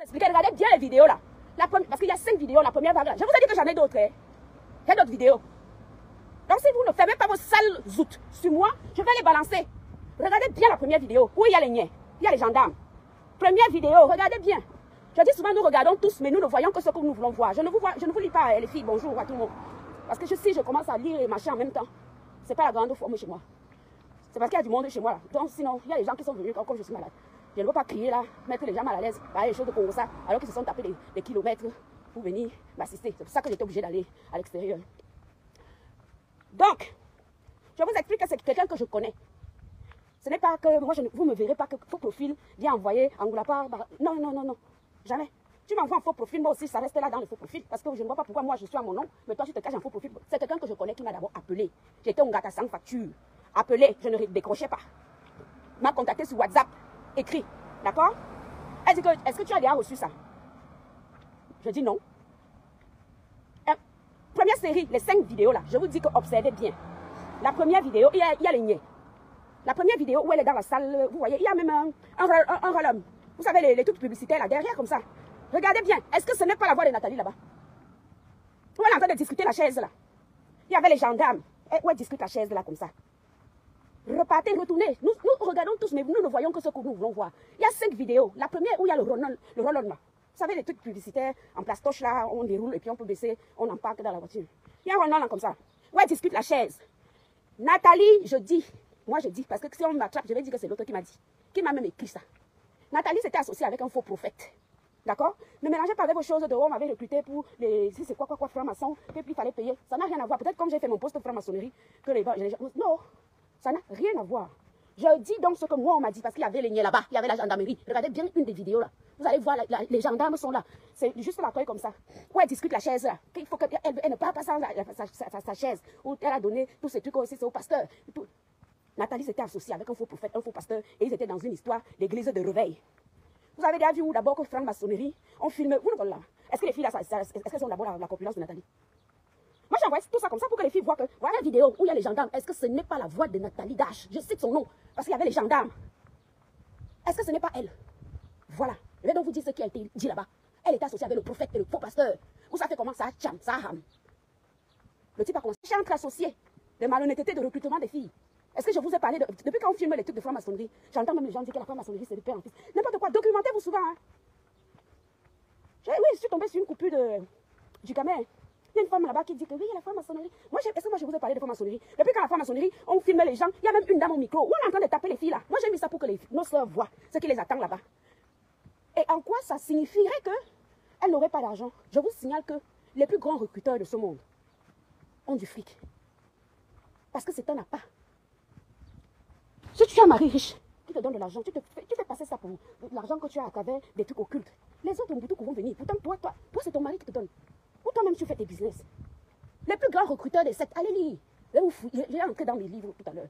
Expliquez, regardez bien les vidéos là. Parce qu'il y a 5 vidéos, la première vague là. Je vous ai dit que j'en ai d'autres. Hein. Il y a d'autres vidéos. Donc si vous ne fermez pas vos sales zoutes sur moi, je vais les balancer. Regardez bien la première vidéo. Où il y a les niais, il y a les gendarmes. Première vidéo, regardez bien. Je dis souvent, nous regardons tous, mais nous ne voyons que ce que nous voulons voir. Je ne vous lis pas, les filles, bonjour à tout le monde. Parce que si je commence à lire et marcher en même temps, c'est pas la grande forme chez moi. C'est parce qu'il y a du monde chez moi là. Donc sinon, il y a des gens qui sont venus comme je suis malade. Je ne veux pas crier là, mettre les gens mal à l'aise, par les choses de Congo ça, alors qu'ils se sont tapés des kilomètres pour venir m'assister. C'est pour ça que j'étais obligée d'aller à l'extérieur. Donc, je vous explique que c'est quelqu'un que je connais. Ce n'est pas que moi, vous ne me verrez pas que faux profil vient envoyer Angoulapar. Non, non, non, non. Jamais. Tu m'envoies un faux profil, moi aussi, ça reste là dans le faux profil. Parce que je ne vois pas pourquoi moi je suis à mon nom, mais toi tu te caches un faux profil. C'est quelqu'un que je connais qui m'a d'abord appelé. J'étais un gars sans facture. Appelé, je ne décrochais pas. M'a contacté sur WhatsApp, écrit. D'accord? Elle dit que, est-ce que tu as déjà reçu ça? Je dis non. Première série, les 5 vidéos là, je vous dis que observez bien. La première vidéo, il y a les niais. La première vidéo où elle est dans la salle, vous voyez, il y a même un roll-up. Vous savez, les trucs publicitaires là, derrière comme ça. Regardez bien, est-ce que ce n'est pas la voix de Nathalie là-bas? Où elle est en train de discuter la chaise là. Il y avait les gendarmes. Où elle discute la chaise là comme ça. Repartez, retournez. Nous regardons tous, mais nous ne voyons que ce que nous voulons voir. Il y a 5 vidéos. La première où il y a le roll-on là. Vous savez, les trucs publicitaires en plastoche là, on déroule et puis on peut baisser, on embarque dans la voiture. Il y a un roll-on là comme ça. Où elle discute la chaise. Nathalie, je dis, moi je dis, parce que si on m'attrape, je vais dire que c'est l'autre qui m'a dit. Qui m'a même écrit ça. Nathalie s'était associée avec un faux prophète. D'accord? Ne mélangez pas avec vos choses de on m'avait recruté pour les. Si c'est quoi, franc-maçon, et puis il fallait payer. Ça n'a rien à voir. Peut-être comme j'ai fait mon poste de franc-maçonnerie, que les gens. Non, ça n'a rien à voir. Je dis donc ce que moi on m'a dit, parce qu'il y avait les niais là-bas, il y avait la gendarmerie. Regardez bien une des vidéos là. Vous allez voir, les gendarmes sont là. C'est juste l'accueil comme ça. Où elle discute la chaise là. Il faut qu'elle ne parle pas sa chaise. Où elle a donné tous ces trucs aussi, c'est au pasteur. Tout. Nathalie s'était associée avec un faux prophète, un faux pasteur, et ils étaient dans une histoire d'église de réveil. Vous avez déjà vu où d'abord que franc-maçonnerie, on filme. Vous le là. Est-ce que les filles là, est-ce qu'elles ont d'abord la corpulence de Nathalie? Moi j'envoie tout ça comme ça pour que les filles voient que, voilà la vidéo où il y a les gendarmes. Est-ce que ce n'est pas la voix de Nathalie Dash? Je cite son nom, parce qu'il y avait les gendarmes. Est-ce que ce n'est pas elle? Voilà. Je vais donc vous dire ce qui a été dit là-bas. Elle était associée avec le prophète et le faux pasteur. Vous savez comment ça cham, ça ham. Le type a commencé à entre associés de malhonnêteté de recrutement des filles. Est-ce que je vous ai parlé de... Depuis qu'on filme les trucs de franc-maçonnerie, j'entends même les gens dire que la franc-maçonnerie c'est de père en fils. N'importe quoi, documentez-vous souvent. Hein. Oui, je suis tombée sur une coupure du Camer. Il y a une femme là-bas qui dit que oui, il y a la franc-maçonnerie. Est-ce que moi je vous ai parlé de franc-maçonnerie? Depuis quand la franc-maçonnerie, on filme les gens, il y a même une dame au micro. Où on est en train de taper les filles là. Moi j'ai mis ça pour que nos soeurs voient ce qui les attend là-bas. Et en quoi ça signifierait qu'elles n'auraient pas d'argent? Je vous signale que les plus grands recruteurs de ce monde ont du fric. Parce que c'est un appât. Si tu as un mari riche qui te donne de l'argent, tu fais passer ça pour l'argent que tu as à travers des trucs occultes. Les autres Mboutoukou vont venir. Pourtant, toi, c'est ton mari qui te donne. Ou toi-même, tu fais tes business. Les plus grands recruteurs des sectes, allez lire. J'ai entré dans mes livres tout à l'heure.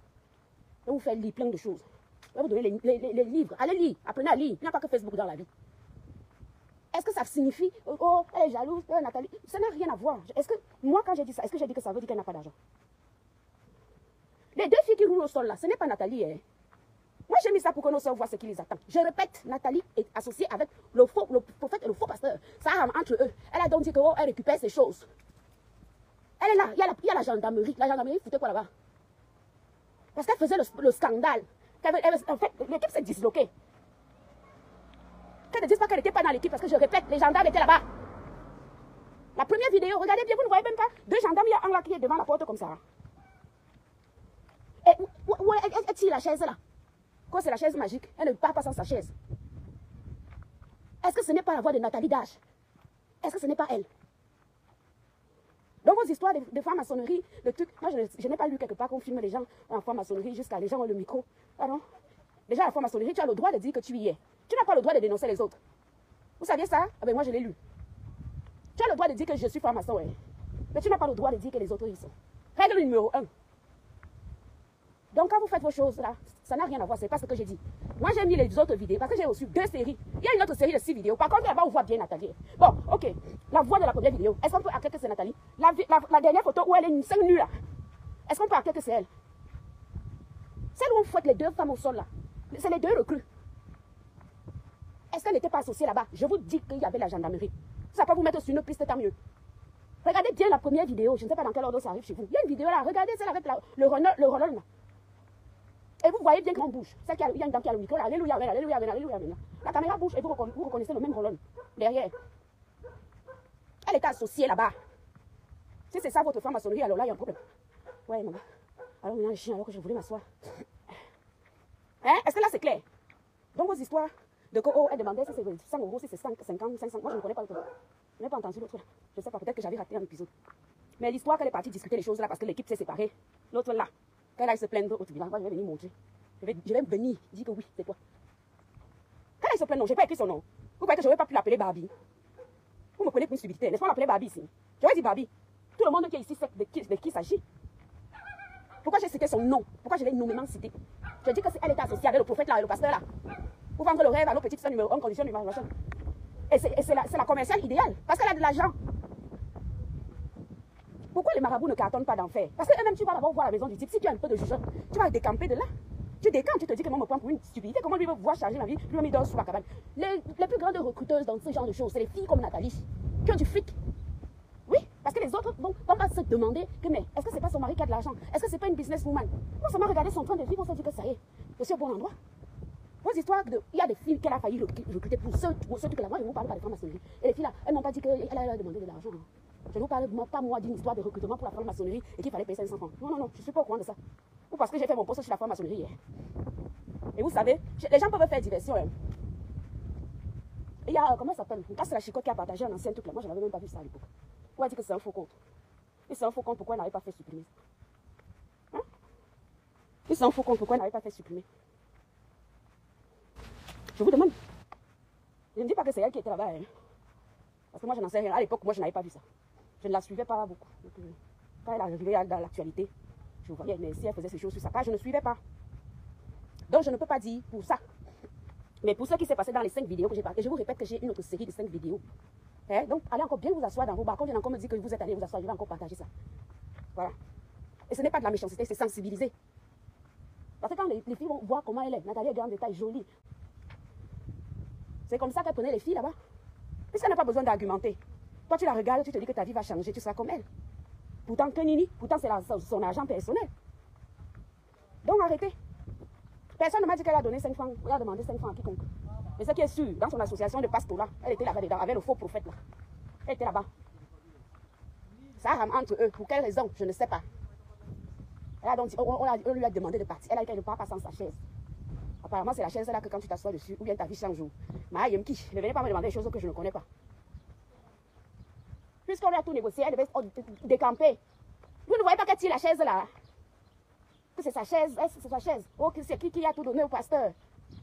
Je vais vous faire lire plein de choses. Je vais vous donner les livres. Allez lire. Apprenez à lire. Il n'y a pas que Facebook dans la vie. Est-ce que ça signifie, oh, elle est jalouse, Nathalie? Ça n'a rien à voir. Est-ce que, moi, quand j'ai dit ça, est-ce que j'ai dit que ça veut dire qu'elle n'a pas d'argent? Les 2 filles qui roulent au sol là, ce n'est pas Nathalie. Hein. Moi, j'ai mis ça pour que nos soeurs voient ce qui les attend. Je répète, Nathalie est associée avec le prophète et le faux pasteur. Ça a entre eux. Elle a donc dit qu'elle récupère ces choses. Elle est là. Il y a la gendarmerie. La gendarmerie foutait quoi là-bas? Parce qu'elle faisait le scandale. En fait, l'équipe s'est disloquée. Qu'elle ne dise pas qu'elle n'était pas dans l'équipe, parce que je répète, les gendarmes étaient là-bas. La première vidéo, regardez bien, vous ne voyez même pas. 2 gendarmes, il y a un là qui est devant la porte comme ça. Et où elle tire la chaise là? Quoi, c'est la chaise magique? Elle ne part pas sans sa chaise. Est-ce que ce n'est pas la voix de Nathalie Dash? Est-ce que ce n'est pas elle? Donc vos histoires de franc-maçonnerie, de trucs, moi je n'ai pas lu quelque part qu'on filme les gens en franc-maçonnerie jusqu'à les gens ont le micro. Ah non? Déjà la franc-maçonnerie, tu as le droit de dire que tu y es. Tu n'as pas le droit de dénoncer les autres. Vous saviez ça? Ah ben moi je l'ai lu. Tu as le droit de dire que je suis franc-maçon, ouais. Mais tu n'as pas le droit de dire que les autres y sont. Règle numéro 1. Donc quand vous faites vos choses là, ça n'a rien à voir, c'est pas ce que j'ai dit. Moi j'ai mis les autres vidéos parce que j'ai reçu 2 séries. Il y a une autre série de 6 vidéos. Par contre là-bas on voit bien Nathalie. Bon, ok. La voix de la première vidéo, est-ce qu'on peut acter que c'est Nathalie? La dernière photo où elle est 5 nue là, est-ce qu'on peut acter que c'est elle? Celle où on fouette les 2 femmes au sol là, c'est les 2 recrues. Est-ce qu'elle n'était pas associée là-bas? Je vous dis qu'il y avait la gendarmerie. Ça va pas vous mettre sur une piste, tant mieux. Regardez bien la première vidéo. Je ne sais pas dans quel ordre ça arrive chez vous. Il y a une vidéo là. Regardez celle avec le rollon là. Et vous voyez bien comment on bouge. Il y a une dame qui a le micro là. Alléluia, amen, alléluia, amen, alléluia, amen. La caméra bouge et vous reconnaissez le même rollon derrière. Elle était associée là-bas. Si c'est ça votre franc-maçonnerie, alors là, il y a un problème. Ouais, maman. Alors, il y a un chien alors que je voulais m'asseoir. Hein? Est-ce que là, c'est clair? Donc, vos histoires de que, oh, elle demandait si c'est 100 euros, si c'est 50, 500. Moi, je ne connais pas le truc. Je n'ai pas entendu l'autre là. Je ne sais pas, peut-être que j'avais raté un épisode. Mais l'histoire qu'elle est partie discuter les choses là parce que l'équipe s'est séparée. L'autre là, qu'elle aille se plaindre au tribunal. Moi, je vais venir montrer. Je vais venir dire que oui, c'est toi. Quand elle se plaint, non, je n'ai pas écrit son nom. Vous croyez que je n'aurais pas pu l'appeler Barbie? Vous me prenez pour une stupidité. N'est-ce pas l'appeler Barbie ici? J'aurais dit Barbie. Tout le monde qui est ici sait de qui il s'agit. Pourquoi j'ai cité son nom? Pourquoi je l'ai nommément cité? Je dis que elle était associée avec le prophète là et le pasteur là. Pour vendre le rêve à nos petites soeurs numéro 1, condition numéro 1. Et c'est la commerciale idéale. Parce qu'elle a de l'argent. Pourquoi les marabouts ne cartonnent pas d'enfer? Parce qu'eux-mêmes, tu vas d'abord voir la maison du type. Si tu as un peu de jugeur, tu vas décamper de là. Tu décampes, tu te dis que moi me prend pour une stupidité. Comment lui veut voir changer ma vie? Lui-même, il dort sous la cabane. Les plus grandes recruteuses dans ce genre de choses, c'est les filles comme Nathalie, qui ont du fric. Oui, parce que les autres vont pas se demander que, mais est-ce que c'est pas son mari qui a de l'argent? Est-ce que c'est pas une businesswoman? Non seulement regarder son train de vie, on se dit que ça y est, je suis au bon endroit. Vos histoires il y a des filles qu'elle a failli recruter pour ceux trucs là. Moi, je ne vous parle pas de franc-maçonnerie. Et les filles là, elles m'ont pas dit qu'elle a demandé de l'argent. Je ne vous parle pas moi d'une histoire de recrutement pour la franc-maçonnerie et qu'il fallait payer 500 francs. Non, je ne suis pas au courant de ça. Ou parce que j'ai fait mon poste sur la franc-maçonnerie hier. Et vous savez, les gens peuvent faire diversion. Hein. Il y a, comment ça s'appelle? C'est la chicotte qui a partagé un ancien truc là. Moi, je n'avais même pas vu ça à l'époque. On a dit que c'est un faux compte. Et c'est un faux compte, pourquoi elle n'avait pas fait supprimer? Hein? Et c'est un faux compte, pourquoi elle n'avait pas fait supprimer? Je vous demande. Je ne dis pas que c'est elle qui était là-bas. Hein. Parce que moi, je n'en sais rien. À l'époque, moi, je n'avais pas vu ça. Je ne la suivais pas beaucoup. Donc, quand elle arrivait dans l'actualité, je voyais, mais si elle faisait ces choses sur sa page, je ne suivais pas. Donc, je ne peux pas dire pour ça. Mais pour ce qui s'est passé dans les 5 vidéos que j'ai partagées, je vous répète que j'ai une autre série de 5 vidéos. Hein? Donc, allez encore bien vous asseoir dans vos bars. Quand j'ai encore me dit que vous êtes allés vous asseoir, je vais encore partager ça. Voilà. Et ce n'est pas de la méchanceté, c'est sensibiliser. Parce que quand les filles vont voir comment elle est, Nathalie est grande détail, jolie. C'est comme ça qu'elle prenait les filles là-bas. Puisqu'elle n'a pas besoin d'argumenter. Toi, tu la regardes, tu te dis que ta vie va changer, tu seras comme elle. Pourtant, que nini, pourtant c'est son argent personnel. Donc, arrêtez. Personne ne m'a dit qu'elle a donné 5 francs. Elle a demandé 5 francs à quiconque. Mais ce qui est sûr, dans son association de pastorat, elle était là-bas dedans, avec le faux prophète là. Elle était là-bas. Ça rame entre eux. Pour quelle raison? Je ne sais pas. Elle a donc dit, on lui a demandé de partir. Elle a dit qu'elle ne part pas sans sa chaise. Apparemment, c'est la chaise là que quand tu t'assois dessus, ou bien ta vie change. Mais ne venez pas me demander des choses que je ne connais pas. Puisqu'on a tout négocié, elle devait décamper. Vous ne voyez pas qu'elle tire la chaise là? Que c'est sa chaise, c'est sa chaise. Oh, c'est qui a tout donné au pasteur?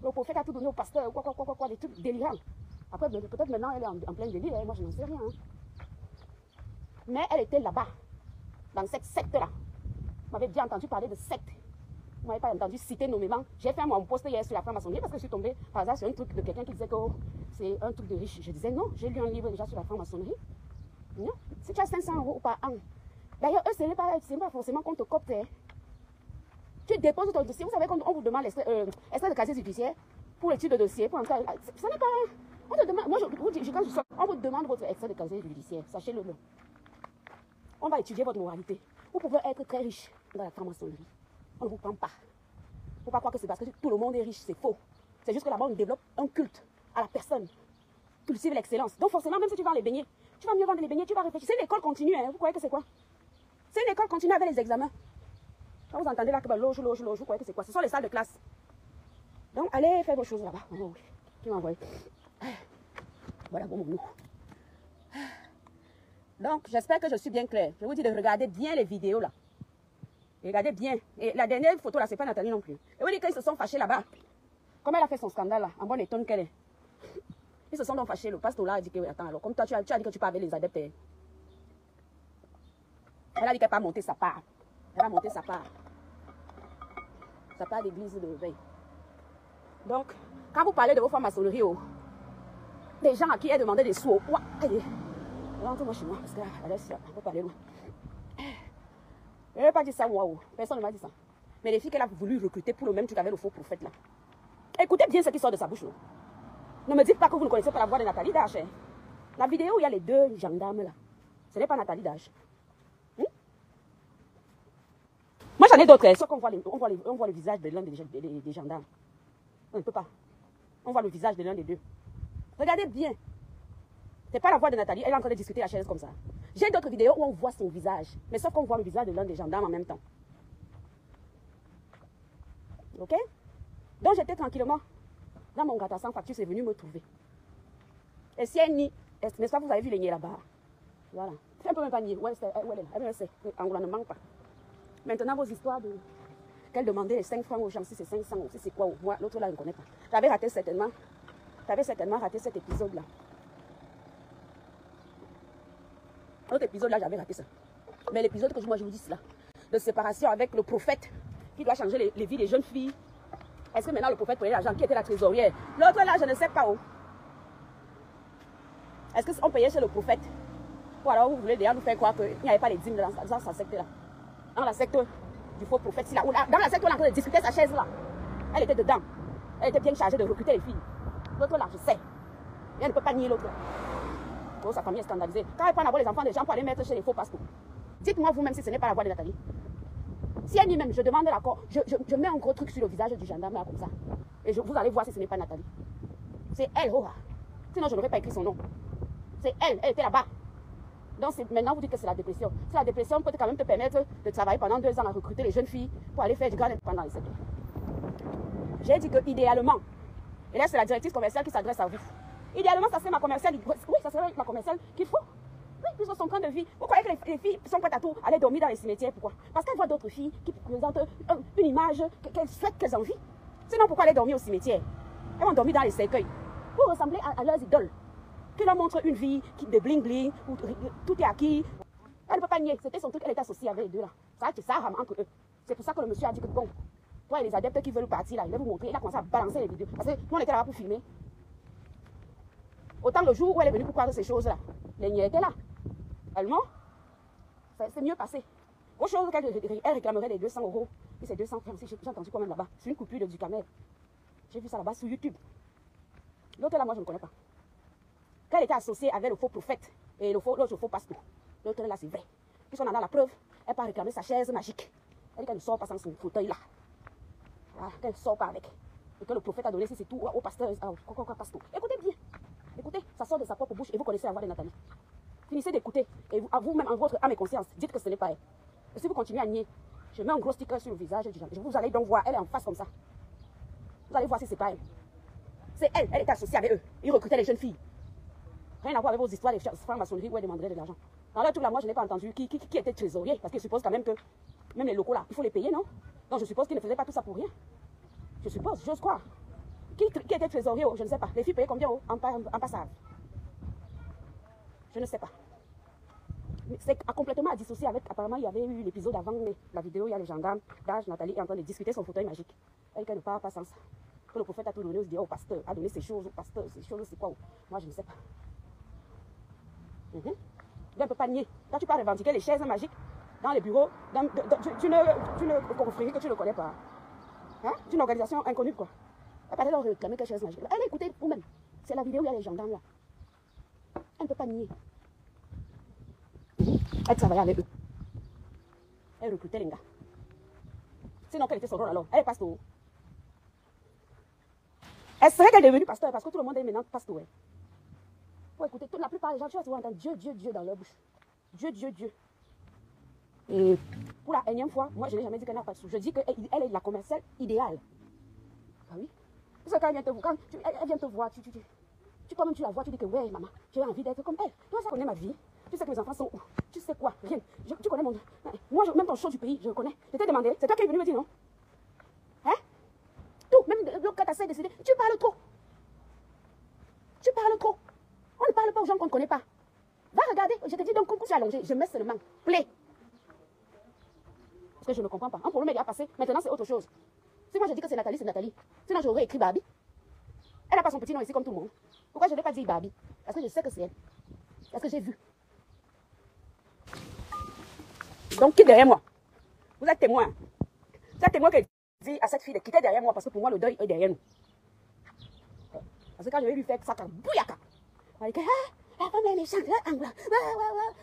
Le prophète a tout donné au pasteur, quoi, des trucs délirants. Après, peut-être maintenant elle est en plein délire, moi je n'en sais rien. Hein. Mais elle était là-bas, dans cette secte-là. Vous m'avez bien entendu parler de secte. Vous ne m'avez pas entendu citer nommément. J'ai fait mon post hier sur la franc-maçonnerie parce que je suis tombée par hasard sur un truc de quelqu'un qui disait que oh, c'est un truc de riche. Je disais non, j'ai lu un livre déjà sur la franc-maçonnerie. Non, si tu as 500 € par an. D'ailleurs, eux, ce n'est pas forcément qu'on te copte. Hein. Tu déposes ton dossier. Vous savez, quand on vous demande l'extrait de casier judiciaire pour l'étude de dossier, pour entrer, ça n'est pas. On te demande, moi, je vous dis, quand je sors, on vous demande votre extrait de casier judiciaire. Sachez-le. On va étudier votre moralité. Vous pouvez être très riche dans la franc-maçonnerie. On ne vous prend pas. Il ne faut pas croire que c'est parce que tout le monde est riche, c'est faux. C'est juste que là-bas, on développe un culte à la personne. Cultive l'excellence. Donc forcément, même si tu vas les baigner, tu vas mieux vendre les beignets, tu vas réfléchir. C'est une école continue, hein. Vous croyez que c'est quoi? C'est une école continue avec les examens. Quand vous entendez là que loge, vous croyez que c'est quoi? Ce sont les salles de classe. Donc, allez faire vos choses là-bas. Oh, oui. Qui m'a envoyé? Voilà, bon, nous. Donc, j'espère que je suis bien claire. Je vous dis de regarder bien les vidéos là. Regardez bien. Et la dernière photo là, c'est pas Nathalie non plus. Et vous dites qu'ils se sont fâchés là-bas. Comme elle a fait son scandale là, en bonne étonne qu'elle est. Ils se sont donc fâchés. Le pasteur là a dit que, attends, alors, comme toi, tu as dit que tu pars avec les adeptes. Elle a dit qu'elle va monter sa part. Elle va monter sa part. Sa part d'église de veille. Donc, quand vous parlez de vos francs-maçonneries, des gens à qui elle demandait des sous, allez, rentre-moi chez moi, parce que on peut parler loin. Je n'ai pas dit ça, moi, personne ne m'a dit ça. Mais les filles qu'elle a voulu recruter pour le même truc avec le faux prophète là. Écoutez bien ce qui sort de sa bouche. Ne me dites pas que vous ne connaissez pas la voix de Nathalie Dash. Hein. La vidéo où il y a les deux gendarmes là, ce n'est pas Nathalie Dash. Moi j'en ai d'autres. Sauf qu'on voit, on voit le visage de l'un des gendarmes. On ne peut pas. On voit le visage de l'un des deux. Regardez bien. C'est pas la voix de Nathalie, elle est en train de discuter la chaise comme ça. J'ai d'autres vidéos où on voit son visage. Mais sauf qu'on voit le visage de l'un des gendarmes en même temps. Ok? Donc j'étais tranquillement dans mon gâteau sans facture, c'est venu me trouver. Et si elle nie, n'est-ce pas, vous avez vu les niais là-bas? Voilà. C'est un peu même pas nier. Ouais, elle est là. Angola ne manque pas. Maintenant, vos histoires de qu'elle demandait les 5 francs aux gens, si c'est 500 ou si c'est quoi, moi, l'autre là, je ne connais pas. J'avais raté certainement. J'avais certainement raté cet épisode-là. L'autre épisode-là, j'avais raté ça. Mais l'épisode que moi je vous dis là, de séparation avec le prophète qui doit changer les vies des jeunes filles. Est-ce que maintenant le prophète prenait l'argent? Qui était la trésorière? L'autre là, je ne sais pas où. Est-ce qu'on payait chez le prophète? Ou alors vous voulez déjà nous faire croire qu'il n'y avait pas les dîmes dans sa secte là? Dans la secte du faux prophète, là, dans la secte où on est en train de discuter sa chaise là. Elle était dedans. Elle était bien chargée de recruter les filles. L'autre là, je sais. Et elle ne peut pas nier l'autre. Oh, sa famille est scandalisée. Quand elle prend d'abord les enfants des gens pour aller mettre chez les faux pasteurs. Dites-moi vous-même si ce n'est pas la voix de Nathalie. Si elle nie même, je demande l'accord. Je mets un gros truc sur le visage du gendarme là comme ça. Et vous allez voir si ce n'est pas Nathalie. C'est elle, oh. Sinon je n'aurais pas écrit son nom. C'est elle était là-bas. Donc maintenant vous dites que c'est la dépression. C'est la dépression peut quand même te permettre de travailler pendant 2 ans à recruter les jeunes filles pour aller faire du grand pendant les secteurs. J'ai dit que idéalement, et là c'est la directrice commerciale qui s'adresse à vous. Idéalement ça serait ma commerciale. Oui, ça serait ma commerciale qu'il faut. Oui, puisque son train de vie. Vous croyez que les filles sont prêtes à tout aller dormir dans les cimetières? Pourquoi? Parce qu'elles voient d'autres filles qui présentent une image qu'elles souhaitent, qu'elles envient. Sinon pourquoi aller dormir au cimetière? Elles vont dormir dans les cercueils. Pour ressembler à leurs idoles. Qui leur montre une vie de bling bling, où tout est acquis. Elle ne peut pas nier, c'était son truc, elle était associée avec les deux là. Ça rame entre eux. C'est pour ça que le monsieur a dit que bon, toi et les adeptes qui veulent partir là, il va vous montrer, il a commencé à balancer les vidéos. Parce que nous on était là pour filmer. Autant le jour où elle est venue pour croire ces choses là, les niais étaient là. Allemand, c'est mieux passé. Autre chose qu'elle réclamerait les 200 €. Et c'est 200 francs, j'ai entendu quand même là-bas. C'est une coupure de du camel. J'ai vu ça là-bas sur YouTube. L'autre là, moi je ne connais pas. Qu'elle était associée avec le faux prophète et l'autre faux pasteur. L'autre là, c'est vrai. Puisqu'on en a la preuve, elle part réclamer sa chaise magique. Elle dit qu'elle ne sort pas sans son fauteuil là. Voilà, qu'elle ne sort pas avec. Et que le prophète a donné, si c'est tout au pasteur, au pasteur. Écoutez bien. Écoutez, ça sort de sa propre bouche et vous connaissez la voix de Nathalie. Finissez d'écouter et vous-même en votre âme et conscience, dites que ce n'est pas elle. Et si vous continuez à nier, je mets un gros sticker sur le visage du genre. Vous allez donc voir, elle est en face comme ça. Vous allez voir si c'est pas elle. C'est elle, elle était associée avec eux. Ils recrutaient les jeunes filles. Rien à voir avec vos histoires de franc-maçonnerie où elle demanderait de l'argent. Dans leur truc là, moi je n'ai pas entendu qui était trésorier, parce que je suppose quand même que même les locaux là, il faut les payer, non? Donc je suppose qu'ils ne faisaient pas tout ça pour rien. Je suppose, j'ose croire. Qui était trésorier? Je ne sais pas. Les filles payaient combien en passage? Je ne sais pas. C'est complètement à dissocier avec, apparemment il y avait eu l'épisode avant la vidéo, il y a les gendarmes, d'âge, Nathalie est en train de discuter son fauteuil magique. Elle ne part pas sans ça. Que le prophète a tout donné au pasteur, a donné ces choses au pasteur, ces choses c'est quoi? Moi je ne sais pas. Tu ne peux pas nier. Quand tu peux revendiquer les chaises magiques dans les bureaux d'une confrérie que tu ne connais pas. Hein? D'une organisation inconnue, quoi. Elle va pas leur réclamer quelle chaise magique. Allez, écoutez vous-même. C'est la vidéo où il y a les gendarmes là. Elle ne peut pas nier. Elle travaillait avec eux. Elle recrutait les gars. Sinon, quel était son rôle alors? Elle est pasteur. Elle serait qu'elle est devenue pasteur parce que tout le monde est maintenant pasteur. Pour écouter, la plupart des gens, tu vas souvent entendre Dieu, Dieu, Dieu dans leur bouche. Dieu, Dieu, Dieu. Et pour la énième fois, moi je n'ai jamais dit qu'elle n'a pas de sous. Je dis qu'elle est la commerciale idéale. Ah oui? Parce que quand elle vient te voir, elle vient te voir, toi-même tu la vois, tu dis que ouais maman, j'ai envie d'être comme elle. Toi ça connais ma vie. Tu sais que mes enfants sont où? Tu sais quoi? Rien. Tu connais mon... Moi, même ton show du pays, je le connais. Je t'ai demandé, c'est toi qui es venu me dire non? Hein? Tout, même quand tu as décidé, tu parles trop. Tu parles trop. On ne parle pas aux gens qu'on ne connaît pas. Va regarder, je te dis donc, quand tu es allongé, je mets seulement play. Parce que je ne comprends pas. Un problème est déjà passé, maintenant c'est autre chose. Si moi je dis que c'est Nathalie, c'est Nathalie. Sinon j'aurais écrit Barbie. Elle n'a pas son petit nom ici comme tout le monde. Pourquoi je n'ai pas dit Barbie? Parce que je sais que c'est elle. Parce que j'ai vu. Donc qui est derrière moi? Vous êtes témoin. Vous êtes témoin qui dit à cette fille de quitter derrière moi parce que pour moi le deuil est derrière nous. Parce que quand je vais lui faire ça, bouyaka. On va dire que, la femme est méchante,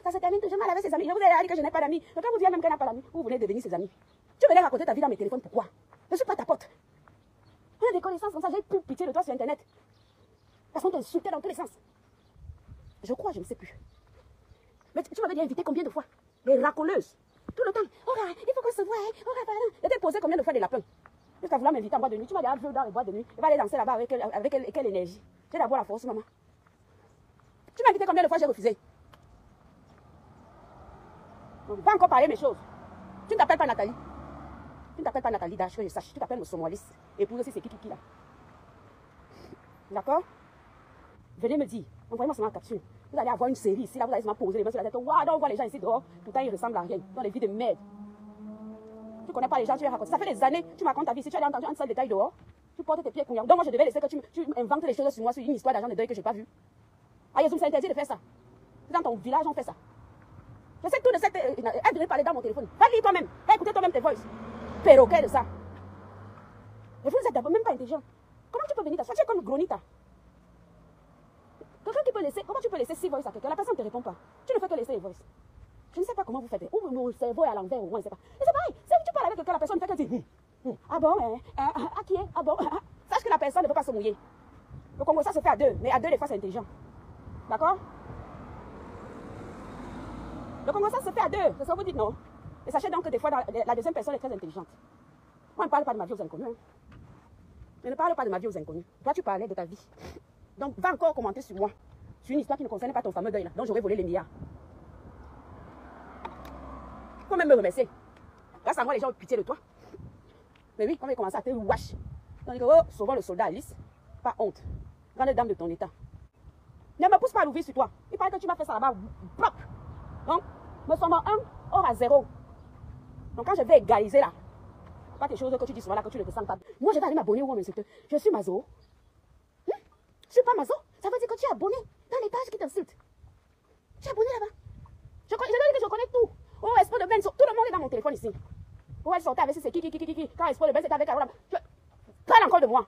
ça se termine toujours mal avec ses amis. Je vous ai dit que je n'ai pas d'amis. Mais quand vous dites même qu'elle n'a pas d'amis, vous venez devenir ses amis. Tu venais raconter ta vie dans mes téléphones, pourquoi? Je ne suis pas ta pote. On a des connaissances comme ça, j'ai plus pitié de toi sur Internet. Parce qu'on t'insultait dans tous les sens. Je crois, je ne sais plus. Mais tu m'avais dit invité combien de fois? Les racoleuses. Tout le temps. Oh, il faut qu'on se voie. Oh, pardon. Je t'ai posé combien de fois des lapins? Jusqu'à vouloir m'inviter en boîte de nuit. Tu m'as dit, dans les boîtes de nuit. Il va aller danser là-bas avec quelle énergie? J'ai d'abord la force, maman. Tu m'as invité combien de fois, j'ai refusé? Donc, pas encore parler mes choses. Tu ne t'appelles pas Nathalie. Tu ne t'appelles pas Nathalie Dash, que je sache. Tu t'appelles Mosomoalis. Et pour aussi, c'est qui là. D'accord? Venez me dire. Envoyez-moi seulement la capture. Vous allez avoir une série ici, là, vous allez se poser les mains sur la tête. Waouh, on voit les gens ici dehors. Pourtant, ils ressemblent à rien. Dans les vies de merde. Tu ne connais pas les gens, tu les racontes. Ça fait des années, tu me racontes ta vie. Si tu as entendu un seul détail dehors, tu portes tes pieds couillants. Donc, moi, je devais laisser que tu inventes les choses sur moi, sur une histoire d'argent de deuil que je n'ai pas vue. Ah, Yezoum, c'est interdit de faire ça. Dans ton village, on fait ça. Je sais que tout de cette. Elle devrait parler dans mon téléphone. Va lire toi-même. Va écouter toi-même tes voices. Perroquet de ça. Et vous êtes d'abord même pas intelligent. Comment tu peux venir t'asseoir? Tu es comme Gronita. Quelqu'un qui peut laisser. Comment tu peux laisser 6 voices à quelqu'un? La personne ne te répond pas. Tu ne fais que laisser les voices. Je ne sais pas comment vous faites. Ou mon cerveau est à l'envers, ou moi, je ne sais pas. Et c'est pareil. Si tu parles avec quelqu'un, la personne ne fait que dire. Ah bon, à qui est? Ah bon, sache que la personne ne veut pas se mouiller. Le Congo, ça se fait à deux. Mais à deux, les fois, c'est intelligent. D'accord? Le Congo, ça se fait à deux. C'est ce que vous dites, non? Et sachez donc que des fois, la deuxième personne est très intelligente. Moi, je ne parle pas de ma vie aux inconnus. Hein. Je ne parle pas de ma vie aux inconnus. Toi, tu parlais de ta vie. Donc, va encore commenter sur moi. Sur une histoire qui ne concerne pas ton fameux deuil là, dont j'aurais volé les milliards. Il faut même me remercier. Grâce à moi, les gens ont pitié de toi. Mais oui, quand ils commencent à te wash. Donc, oh, souvent le soldat Alice, pas honte. Grande dame de ton état. Ne me pousse pas à l'ouvrir sur toi. Il paraît que tu m'as fait ça là-bas. Donc, me sommes en 1, or à 0. Donc, quand je vais égaliser là, pas quelque chose que tu dis souvent là, que tu ne ressens pas. Moi, je vais aller m'abonner au Woman Insulteur. Je suis Mazo. Je ne suis pas Mazo. Ça veut dire que tu es abonné dans les pages qui t'insultent. Tu es abonné là-bas. Je connais tout. Oh, Espoir de Ben, tout le monde est dans mon téléphone ici. Oh, elle sortait avec c'est qui. Quand Espoir de Ben, c'était avec Carola. Parle encore de moi.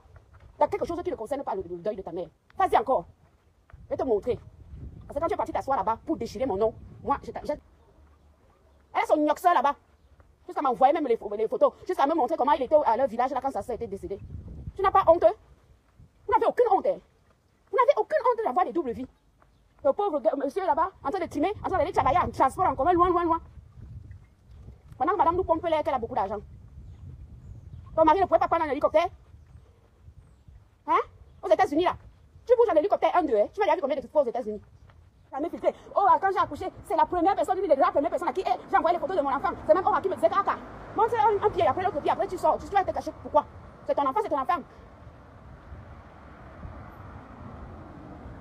Il y a quelque chose qui ne concerne pas le deuil de ta mère. Vas-y encore. Je vais te montrer. Parce que quand tu es parti t'asseoir là-bas pour déchirer mon nom, moi, elle a son nyoxeur là-bas. Jusqu'à m'envoyer même les photos. Jusqu'à me montrer comment il était à leur village là quand sa soeur était décédée. Tu n'as pas honte? Vous n'avez aucune honte. Vous n'avez aucune honte d'avoir des doubles vies. Le pauvre monsieur là-bas, en train de trimer, en train d'aller travailler en transport en commun, loin. Pendant que madame nous pompe l'air qu'elle a beaucoup d'argent. Ton mari ne pouvait pas prendre un hélicoptère? Hein? Aux États-Unis là. Tu bouges en hélicoptère 1, 2, hein? Tu m'as déjà vu combien de fois aux États-Unis? La même filtré. Oh, quand j'ai accouché, c'est la première personne, la première personne à qui j'ai envoyé les photos de mon enfant. C'est même Aura qui me disait, Kaka, montre un pied, après l'autre pied, après tu sors. Tu dois être caché. Pourquoi? C'est ton enfant, c'est ton enfant.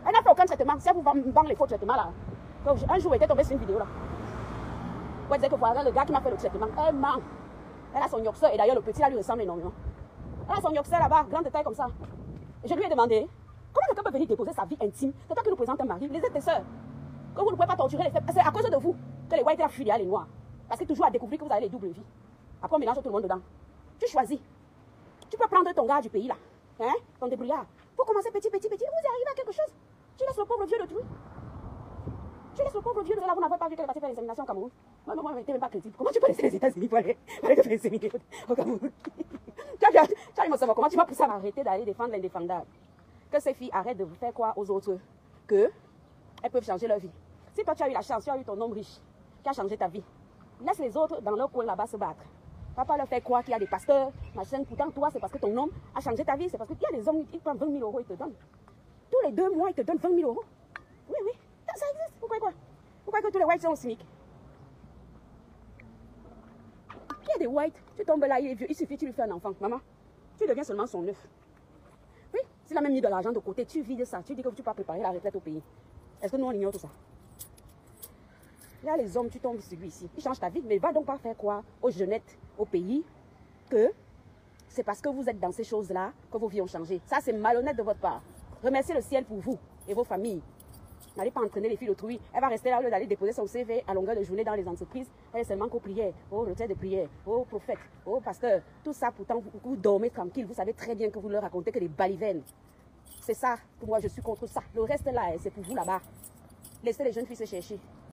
Elle n'a fait aucun traitement. Si elle vous vend les faux traitements là, un jour, elle était tombée sur une vidéo là. Vous dire que voilà le gars qui m'a fait le traitement. Elle ment. Elle a son yoxeur et d'ailleurs le petit là lui ressemble énormément. Elle a son yoxeur là-bas, grande taille comme ça. Et je lui ai demandé, comment quelqu'un peut venir déposer sa vie intime? C'est toi qui nous présente un mari, les êtes tes soeurs. Que vous ne pouvez pas torturer les femmes. C'est à cause de vous que les whites là fuient derrière les noirs. Parce que toujours à découvrir que vous avez les doubles vies. Après on mélange tout le monde dedans. Tu choisis. Tu peux prendre ton gars du pays là. Hein? Ton débrouillard. Pour commencer petit. Vous y arrivez à quelque chose. Tu laisses le pauvre vieux de tout. Tu laisses le pauvre vieux de là, vous n'avez pas vu qu'elle est partie faire l'examination au Cameroun. Moi, elle n'était même pas crédible. Comment tu peux laisser les États-Unis pour aller te faire séminaire au Cameroun? Tu as dit, comment tu m'as poussé à m'arrêter d'aller défendre l'indéfendable? Que ces filles arrêtent de vous faire croire aux autres qu'elles peuvent changer leur vie. Si toi tu as eu la chance, tu as eu ton homme riche qui a changé ta vie, laisse les autres dans leur coin là-bas se battre. Va pas leur faire croire qu'il y a des pasteurs, machin. Pourtant, toi, c'est parce que ton homme a changé ta vie. C'est parce qu'il y a des hommes qui prennent 20 000 euros, ils te donnent. Tous les 2 mois, ils te donnent 20 000 euros. Oui. Ça existe. Pourquoi quoi? Pourquoi que tous les whites sont au SMIC? Il y a des whites, tu tombes là, il est vieux, il suffit que tu lui fais un enfant. Maman, tu deviens seulement son œuf. Oui, s'il a même mis de l'argent de côté, tu vides ça, tu dis que tu peux préparer la retraite au pays. Est-ce que nous on ignore tout ça? Il y a les hommes, tu tombes sur lui ici, il change ta vie, mais va donc pas faire croire aux jeunettes, au pays, que c'est parce que vous êtes dans ces choses-là que vos vies ont changé. Ça, c'est malhonnête de votre part. Remerciez le ciel pour vous et vos familles. N'allez pas entraîner les filles d'autrui. Elle va rester là au lieu d'aller déposer son CV à longueur de journée dans les entreprises. Elle est seulement qu'aux prières, aux retraites de prière, aux prophètes, aux pasteurs. Tout ça, pourtant, vous dormez tranquille. Vous savez très bien que vous leur racontez que des balivernes. C'est ça, pour moi, je suis contre ça. Le reste là, c'est pour vous là-bas. Laissez les jeunes filles se chercher.